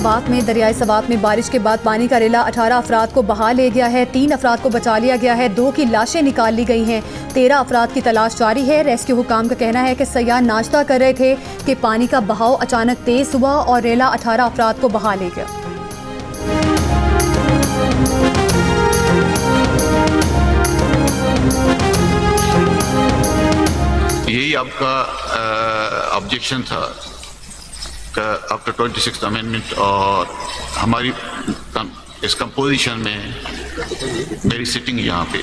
सवात में दरियाए सवात में बारिश के बाद पानी का रेला 18 अफराद को बहा ले गया है। 3 अफराद को बचा लिया गया है। 2 की लाशें निकाल ली गई हैं। 13 अफराद की तलाश जारी है। रेस्क्यू हुकाम का कहना है कि सयाह नाश्ता कर रहे थे कि पानी का बहाव अचानक तेज हुआ और रेला 18 अफराद को बहा ले गया। यही आपका ऑब्जेक्शन था आफ्टर 26th अमेंडमेंट और हमारी इस कंपोजिशन में मेरी सिटिंग यहाँ पे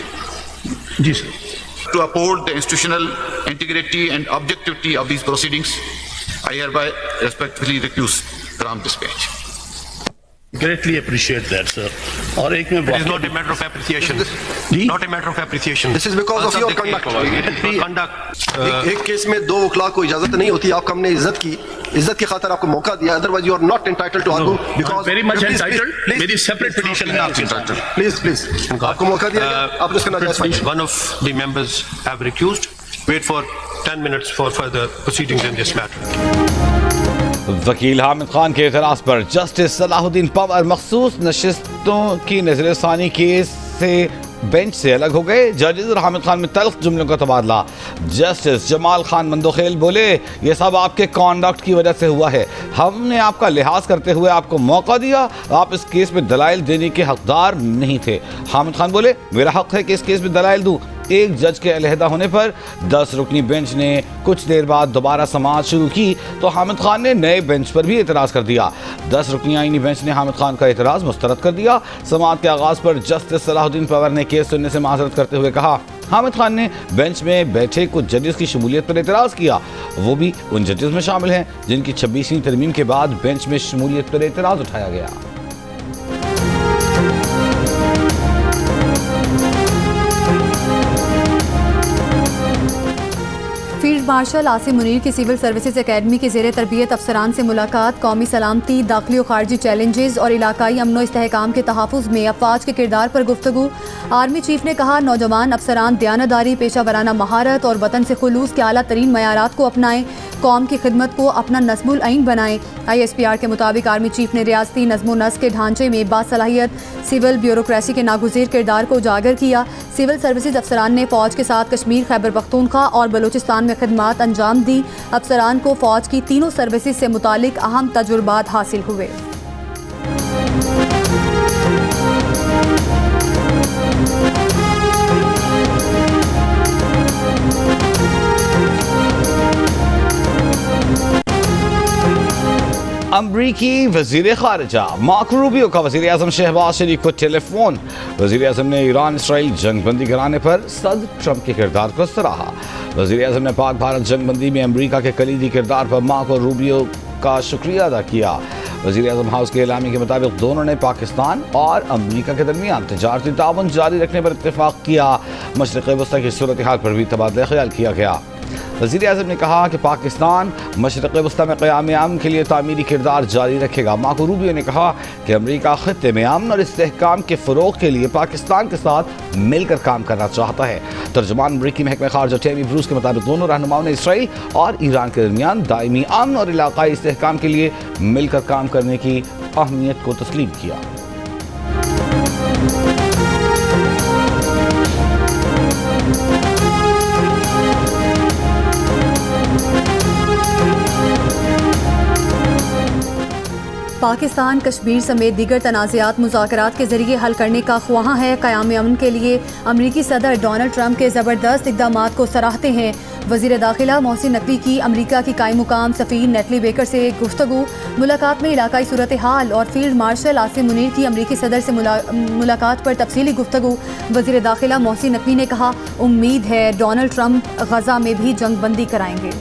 जी sir to uphold the institutional integrity and objectivity of these proceedings I hereby respectfully recuse from dispatch. Greatly appreciate that, sir. और एक में It is not a matter of appreciation. Not a matter of appreciation. This is because of your conduct. एक case में 2 वकला को इजाजत नहीं होती। आपको हमने इज्जत की खातिर आपको मौका दिया। Otherwise you are not entitled to argue because very much entitled. मेरी separate petition है आपके साथ। Please आपको मौका दिया गया। आप इसका नाजायज One of the members have recused. Wait for 10 minutes for further proceedings in this matter. वकील हामिद खान के एतराज पर जस्टिस सलाहुद्दीन पंवर मखसूस नशिस्तों की नजरसानी केस से बेंच से अलग हो गए। जजेस और हामिद खान में तल्ख जुमलों का तबादला। जस्टिस जमाल खान मंदोखेल बोले, ये सब आपके कॉन्डक्ट की वजह से हुआ है। हमने आपका लिहाज करते हुए आपको मौका दिया। आप इस केस में दलाइल देने के हकदार नहीं थे। हामिद खान बोले, मेरा हक है कि इस केस में दलाइल दूं। एक जज के अलहदा होने पर 10 रुकनी बेंच ने कुछ देर बाद दोबारा समाअत शुरू की तो हामिद खान ने नए बेंच पर भी एतराज़ कर दिया। 10 रुकनी आईनी बेंच ने हामिद खान का एतराज़ मुस्तरद कर दिया। समाअत के आगाज़ पर जस्टिस सलाहुद्दीन पंवर ने केस सुनने से माजरत करते हुए कहा, हामिद खान ने बेंच में बैठे कुछ जजेस की शमूलियत पर एतराज़ किया। वो भी उन जजेस में शामिल हैं जिनकी 26वीं तरमीम के बाद बेंच में शमूलियत पर एतराज़ उठाया गया। फील्ड मार्शल आसिम मुनीर की सिविल सर्विसेज एकेडमी के ज़ेरे तरबियत अफसरान से मुलाकात। कौमी सलामती, दाखिली और खारजी चैलेंजेस और इलाकाई अमन इस्तेहकाम के तहफ़्फ़ुज़ में अफवाज के किरदार पर गुफ्तगू। आर्मी चीफ ने कहा, नौजवान अफसरान दयानतदारी, पेशा वराना महारत और वतन से खुलूस के आला तरीन मयारात को अपनाएं। कौम की खिदमत को अपना नस्मुल आइन बनाएं। ISPR के मुताबिक आर्मी चीफ ने रियासती नज़्मो नस्क के ढांचे में बासलाहियत सिविल ब्यूरोक्रेसी के नागुज़ीर किरदार को उजागर किया। सिविल सर्विसेज अफसरान ने फ़ौज के साथ कश्मीर, खैबर पख्तूनख्वा और बलूचिस्तान में खिदमात अंजाम दी। अफसरान को फ़ौज की तीनों सर्विसेज से मुतालिक अहम तजुर्बात हासिल हुए। अमरीकी वज़ीर ख़ारिजा मार्को रूबियो का वज़ीर आज़म शहबाज शरीफ को टेलीफोन। वज़ीर आज़म ने ईरान इसराइल जंगबंदी कराने पर सदर ट्रंप के किरदार को सराहा। वज़ीर आज़म ने पाक भारत जंगबंदी में अमरीका के कलीदी किरदार पर मार्को रूबियो का शुक्रिया अदा किया। वज़ीर आज़म हाउस के एलामी के मुताबिक दोनों ने पाकिस्तान और अमरीका के दरमियान तिजारती ताउन जारी रखने पर इत्तेफाक किया। मशरिक़ वस्ती की सूरत हाल पर भी तबादला ख्याल किया गया। वज़ीर आज़म ने कहा कि पाकिस्तान मशरिक़ वस्ती में क़याम अमन के लिए तामीरी किरदार जारी रखेगा। मार्को रूबियो ने कहा कि अमरीका ख़ित्ते में अमन और इस्तेहकाम के फ़रोग़ के लिए पाकिस्तान के साथ मिलकर काम करना चाहता है। तर्जुमान अमरीकी महकमा ख़ारजा टेमी ब्रूस के मुताबिक दोनों रहनुमाओं ने इसराइल और ईरान के दरमियान दायमी अमन और इलाक़ाई इस्तेहकाम के लिए मिलकर काम करने की अहमियत को तस्लीम किया। पाकिस्तान कश्मीर समेत दीगर तनाज़ात मुज़ाकरात के ज़रिए हल करने का ख्वाह है। क़याम अमन के लिए अमरीकी सदर डोनाल्ड ट्रंप के ज़बरदस्त इक़दामात को सराहते हैं। वज़ीर दाखिला मोहसिन नकवी की अमरीका की कायम मुकाम सफ़ीर नेटली बेकर से गुफ्तगू। मुलाकात में इलाकाई सूरत हाल और फील्ड मार्शल आसिम मुनीर की अमरीकी सदर से मुलाकात पर तफसीली गुफ्तगू। वज़ीर दाखिला मोहसिन नकवी ने कहा, उम्मीद है डोनाल्ड ट्रंप गज़ा में भी जंगबंदी कराएंगे।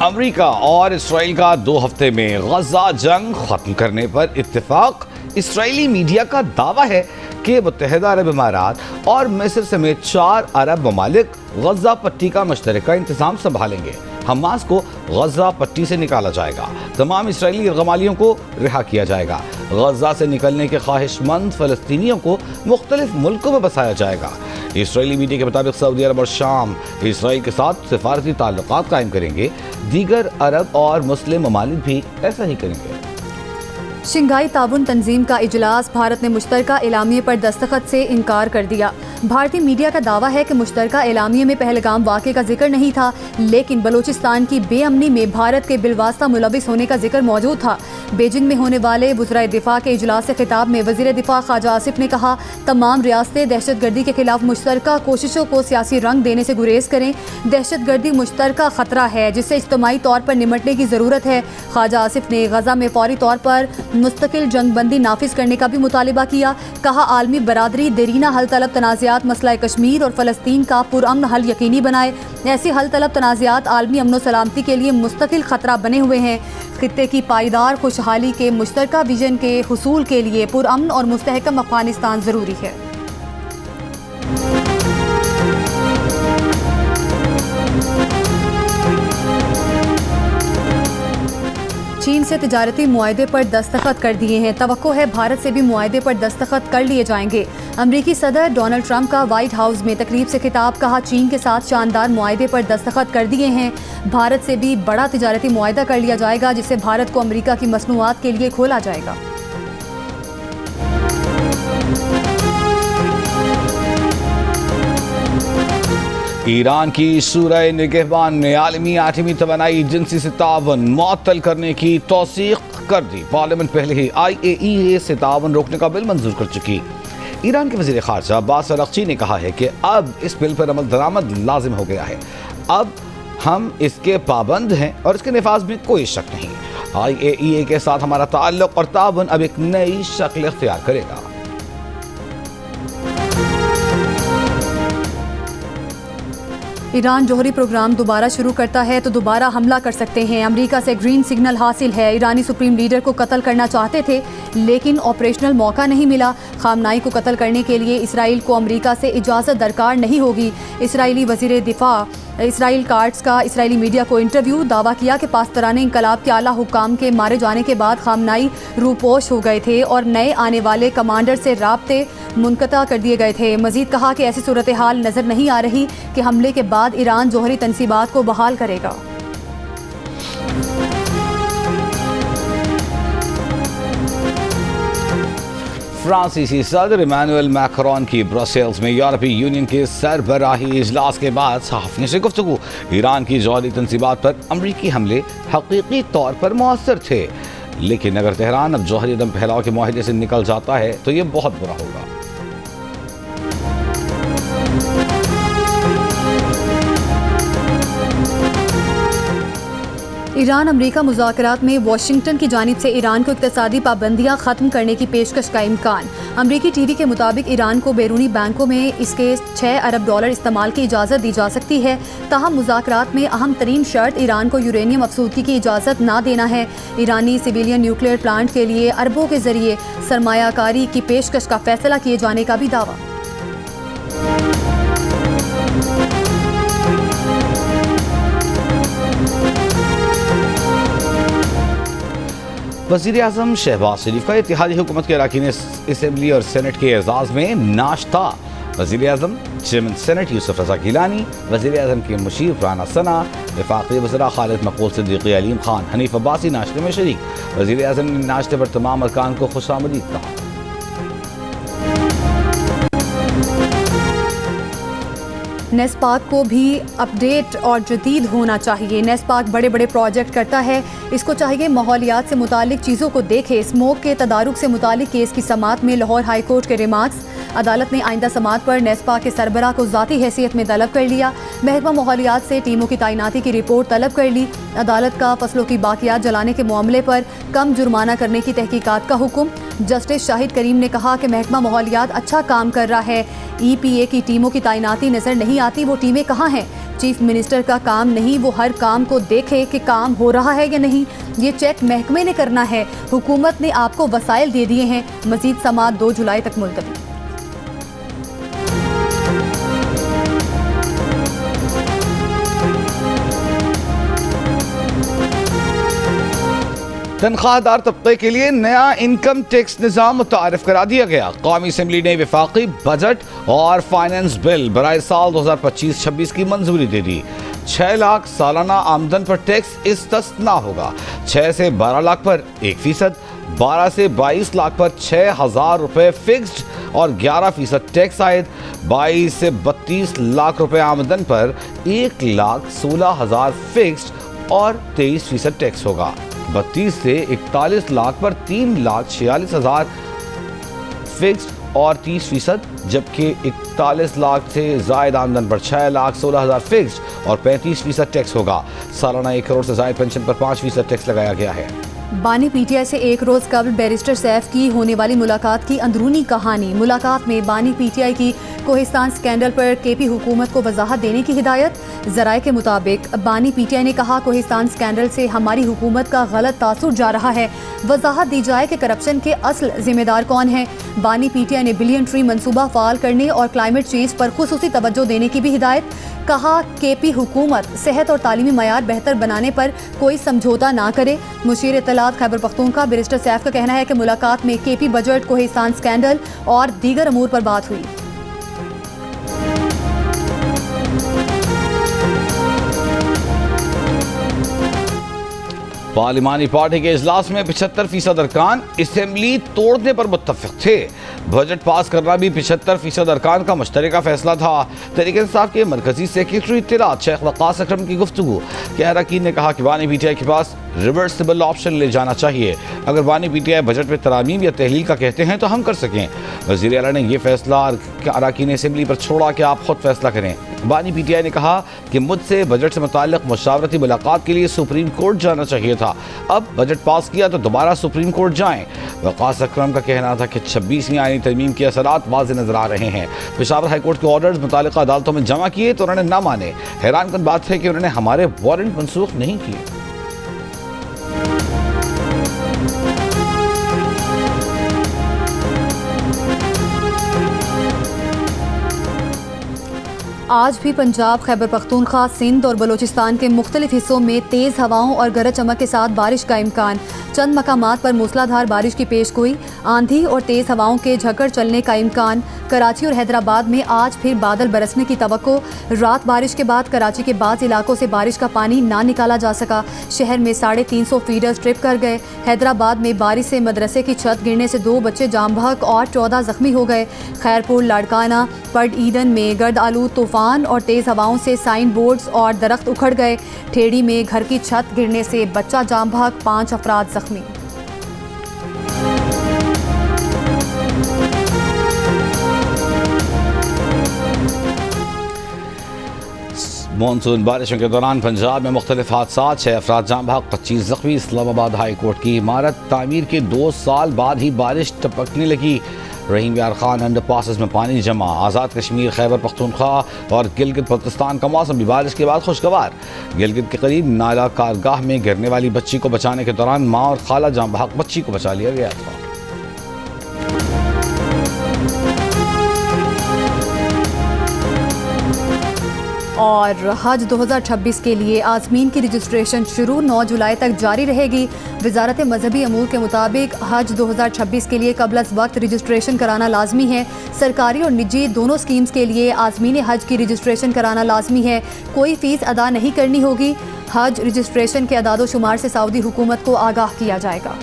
अमरीका और इसराइल का 2 हफ्ते में गजा जंग खत्म करने पर इत्तेफाक। इसराइली मीडिया का दावा है कि मुत्तहिदा अरब इमारात और मिस्र समेत 4 अरब ममालिक गजा पट्टी का मुश्तरका इंतजाम संभालेंगे। हमास को गजा पट्टी से निकाला जाएगा। तमाम इसराइली गमालियों को रिहा किया जाएगा। गजा से निकलने के ख्वाहिशमंद फ़लस्तीनियों को मुख्तलिफ मुल्कों में बसाया जाएगा। इसराइली मीडिया के मुताबिक सऊदी अरब और शाम इसराइल के साथ सिफारती ताल्लुकात कायम करेंगे। दीगर अरब और मुस्लिम ममालिक भी ऐसा ही करेंगे। शंघाई ताउन तंजीम का इजलास, भारत ने मुश्तरका एलामिये पर दस्तखत से इनकार कर दिया। भारतीय मीडिया का दावा है कि मुश्तरका एलामिये में पहलगाम वाक़े का जिक्र नहीं था, लेकिन बलूचिस्तान की बेअमनी में भारत के बिलवास्ता मुलविस होने का जिक्र मौजूद था। बीजिंग में होने वाले वज़राए दिफा के इजलास से खिताब में वज़ीर दिफा ख्वाजा आसिफ ने कहा, तमाम रियासतें दहशतगर्दी के खिलाफ मुश्तरका कोशिशों को सियासी रंग देने से गुरेज करें। दहशतगर्दी मुश्तरका ख़तरा है जिससे इज्तमाई तौर पर निमटने की ज़रूरत है। ख्वाजा आसिफ ने गजा में फौरी तौर पर मुस्तकिल जंगबंदी नाफिज करने का भी मुतालिबा किया। कहा, आलमी बरादरी देरीना हल तलब तनाज़ात मसला कश्मीर और फ़लस्तीन का पुरअमन हल यकीनी बनाए। ऐसे हल तलब तनाज़ात आलमी अमन सलामती के लिए मुस्तकिल ख़तरा बने हुए हैं। खित्ते की पायदार खुशहाली के मुश्तरका विजन के हुसूल के लिए पुरअमन और मुस्तहकम अफ़गानिस्तान ज़रूरी है। चीन से तिजारती मुआहदे पर दस्तखत कर दिए हैं। तवक्को है भारत से भी मुआहदे पर दस्तखत कर लिए जाएंगे। अमरीकी सदर डोनाल्ड ट्रंप का व्हाइट हाउस में तकरीब से खिताब, कहा, चीन के साथ शानदार मुआहदे पर दस्तखत कर दिए हैं। भारत से भी बड़ा तिजारती मुआहदा कर लिया जाएगा जिससे भारत को अमरीका की मसनूआत के लिए खोला जाएगा। ईरान की सूरह निगहबान ने आलमी आठवीं तवानाई एजेंसी से ताउन मुअत्तल करने की तौसीक कर दी। पार्लियामेंट पहले ही IAEA से ताउन रोकने का बिल मंजूर कर चुकी। ईरान के वज़ीर ख़ारजा अब्बास अरग़ची ने कहा है कि अब इस बिल पर अमल दरामद लाजिम हो गया है। अब हम इसके पाबंद हैं और इसके नफाज में कोई शक नहीं। IAEA के साथ हमारा ताल्लुक़ और ताउन अब एक नई शक्ल इख्तियार करेगा। ईरान जौहरी प्रोग्राम दोबारा शुरू करता है तो दोबारा हमला कर सकते हैं। अमेरिका से ग्रीन सिग्नल हासिल है। ईरानी सुप्रीम लीडर को कत्ल करना चाहते थे लेकिन ऑपरेशनल मौका नहीं मिला। खामनाई को कत्ल करने के लिए इसराइल को अमेरिका से इजाज़त दरकार नहीं होगी। इसराइली वज़ीर दिफा इसराइल कार्ड्स का इसराइली मीडिया को इंटरव्यू, दावा किया कि पास्तराने इंकलाब के आला हुक्काम के मारे जाने के बाद खामनाई रूपोश हो गए थे और नए आने वाले कमांडर से राब्ते मुनक़ता कर दिए गए थे। मज़ीद कहा कि ऐसी सूरत हाल नज़र नहीं आ रही कि हमले के बाद ईरान जौहरी तनसीबात को बहाल करेगा। फ्रांसीसी सदर इमानुएल मैक्रोन की ब्रसेल्स में यूरोपीय यूनियन के सरबराही इजलास के बाद सहाफ़ियों से गुफ्तगू। ईरान की जौहरी तनसीबात पर अमरीकी हमले हकीकी तौर पर मौसर थे, लेकिन अगर तेहरान अब जौहरी अदम फैलाव के मुआहदे से निकल जाता है तो ये बहुत बुरा होगा। ईरान अमरीका मुज़ाकरात में वाशिंगटन की जानिब से ईरान को इक़्तिसादी पाबंदियाँ ख़त्म करने की पेशकश का इम्कान। अमरीकी टीवी के मुताबिक ईरान को बैरूनी बैंकों में इसके $6 अरब इस्तेमाल की इजाज़त दी जा सकती है। ताहम मुज़ाकरात में अहम तरीन शर्त ईरान को यूरेनियम अफसूदगी की इजाज़त ना देना है। ईरानी सिविलियन न्यूक्लियर प्लांट के लिए अरबों के ज़रिए सरमायाकारी की पेशकश का फैसला किए जाने का भी दावा। वज़ीर आज़म शहबाज शरीफ का इत्तेहादी हुकूमत के अरकान असम्बली और सेनेट के एजाज़ में नाश्ता। वज़ीर आज़म, चेयरमैन सेनेट यूसुफ रज़ा गिलानी, वज़ीर आज़म के मुशीर राना सना, वफाकी वज़रा खालिद मकबूल सिद्दीकी अलीम खान, हनीफ अब्बासी नाश्ते में शरीक। वज़ीर आज़म ने नाश्ते पर तमाम अरकान को खुशामदीद कहा। नेस्पाक को भी अपडेट और जदीद होना चाहिए। नेस्पाक बड़े बड़े प्रोजेक्ट करता है, इसको चाहिए माहौलियात से मुतालिक चीज़ों को देखे। स्मोक के तदारुक से मुतालिक केस की समात में लाहौर हाई कोर्ट के रिमार्क्स। अदालत ने आइंदा समात पर नेस्पाक के सरबराह को ज़ाती हैसियत में तलब कर लिया। महकमा माहौलियात से टीमों की तैनाती की रिपोर्ट तलब कर ली। अदालत का फसलों की बाकियात जलाने के मामले पर कम जुर्माना करने की तहकीकात का हुक्म। जस्टिस शाहिद करीम ने कहा कि महकमा माहौलियात अच्छा काम कर रहा है। EPA की टीमों की तैनाती नज़र नहीं आती, वो टीमें कहाँ हैं? चीफ मिनिस्टर का काम नहीं वो हर काम को देखे कि काम हो रहा है या नहीं। ये चेक महकमे ने करना है। हुकूमत ने आपको वसाइल दे दिए हैं। मजीद समात 2 जुलाई तक मुलतवी। तनख्वाहदार तबके के लिए नया इनकम टैक्स निज़ाम मुतारिफ करा दिया गया। कौमी असम्बली ने वफाकी बजट और फाइनेंस बिल बराए साल 2025-26 की मंजूरी दे दी। 6 लाख सालाना आमदन पर टैक्स इस्तिस्ना होगा। 6 से 12 लाख पर 1%, 12 से 22 लाख पर 6,000 रुपए फिक्स्ड और 11% टैक्स आयद। 22 से 32 लाख रुपए आमदन पर 1,16,000 फिक्स्ड और 23% टैक्स होगा। 32 से 41 लाख पर 3,46,000 फिक्स्ड और 30%, जबकि 41 लाख से जायद आमदन पर 6,16,000 फिक्स्ड और 35% टैक्स होगा। सालाना 1 करोड़ से जायद पेंशन पर 5% टैक्स लगाया गया है। बानी पीटीआई से एक रोज कबल बैरिस्टर सैफ की होने वाली मुलाकात की अंदरूनी कहानी। मुलाकात में बानी पीटीआई की कोहिस्तान स्कैंडल पर केपी हुकूमत को वजाहत देने की हिदायत। जराये के मुताबिक बानी पीटीआई ने कहा, कोहिस्तान स्कैंडल से हमारी हुकूमत का गलत तासुर जा रहा है। वजाहत दी जाए कि करप्शन के असल जिम्मेदार कौन है। बानी पीटीआई ने बिलियन ट्री मनसूबा फाल करने और क्लाइमेट चेंज पर खुसूसी तवज्जो देने की भी हिदायत। कहा, केपी हुकूमत सेहत और तालीमी मयार बेहतर बनाने पर कोई समझौता ना करे। मुशीर इत्तलात खैबर पख्तूनख्वा बैरिस्टर सैफ का कहना है कि मुलाकात में केपी बजट, कोहिस्तान स्कैंडल और दीगर अमूर पर बात हुई। पार्लिमानी पार्टी के इजलास में 75% अरकान असेंबली तोड़ने पर मुत्तफिक थे। बजट पास करना भी 75% अरकान का मुश्तरका फैसला था। तहरीक इंसाफ के मरकजी सेक्रेटरी इत्तलात शेख वक़ास अकरम की गुफ्तगू के अरकान ने कहा कि बानी पीटीआई के पास रिवर्सिबल ऑप्शन ले जाना चाहिए। अगर बानी पीटीआई बजट में तरामीम या तहलील का कहते हैं तो हम कर सकें। वज़ीर आला ने यह फैसला अरकान असेंबली पर छोड़ा कि आप खुद फैसला करें। बानी पीटीआई ने कहा कि मुझसे बजट से मुताल्लिक़ मुशावरती मुलाकात के लिए सुप्रीम कोर्ट जाना चाहिए था। अब बजट पास किया तो दोबारा सुप्रीम कोर्ट जाएं। वक़ास अकरम का कहना था कि 26वीं आईनी तरमीम के असरात वाज़ेह नजर आ रहे हैं। पेशावर हाई कोर्ट के ऑर्डर्स मुताल्लिक़ा अदालतों में जमा किए तो उन्होंने ना माने। हैरानकुन बात है कि उन्होंने हमारे वारंट मनसूख नहीं किए। आज भी पंजाब, खैबर पख्तूनख्वा, सिंध और बलोचिस्तान के मुख्तलिफ हिस्सों में तेज़ हवाओं और गरज चमक के साथ बारिश का इम्कान। चंद मकामात पर मूसलाधार बारिश की पेशगोई। आंधी और तेज़ हवाओं के झकड़ चलने का इम्कान। कराची और हैदराबाद में आज फिर बादल बरसने की तवक्को। रात बारिश के बाद कराची के बाज़ इलाकों से बारिश का पानी ना निकाला जा सका। शहर में 350 फीडर्स ट्रिप कर गए। हैदराबाद में बारिश से मदरसे की छत गिरने से 2 बच्चे जाम बहक और 14 जख्मी हो गए। खैरपुर, लाड़काना, पड ईडन में गर्द आलू तूफान और तेज़ हवाओं से साइन बोर्ड्स और दरख्त उखड़ गए। ठेड़ी में घर की छत गिरने से बच्चा जाम बहक, 5 अफराद जख्मी। मानसून बारिशों के दौरान पंजाब में मुख्तलिफ हादसा, 6 अफराद जाम बहक, 25 जख्मी। इस्लामाबाद हाई कोर्ट की इमारत तामीर के 2 साल बाद ही बारिश टपकने लगी। रहीम यार खान अंडर पासेस में पानी जमा। आज़ाद कश्मीर, खैबर पख्तूनख्वा और गिलगित बल्तिस्तान का मौसम भी बारिश के बाद खुशगवार। गिलगित के करीब नाला कारगाह में गिरने वाली बच्ची को बचाने के दौरान माँ और खाला जाम बहक बच्ची को बचा लिया गया था। और हज 2026 के लिए आज़मीन की रजिस्ट्रेशन शुरू 9 जुलाई तक जारी रहेगी। वजारत मजहबी अमूर के मुताबिक हज 2026 के लिए कबल अज़ वक्त रजिस्ट्रेशन कराना लाजमी है। सरकारी और निजी दोनों स्कीम्स के लिए आज़मीन हज की रजिस्ट्रेशन कराना लाजमी है। कोई फ़ीस अदा नहीं करनी होगी। हज रजिस्ट्रेशन के अदाद व शुमार से सऊदी हुकूमत को आगाह किया जाएगा।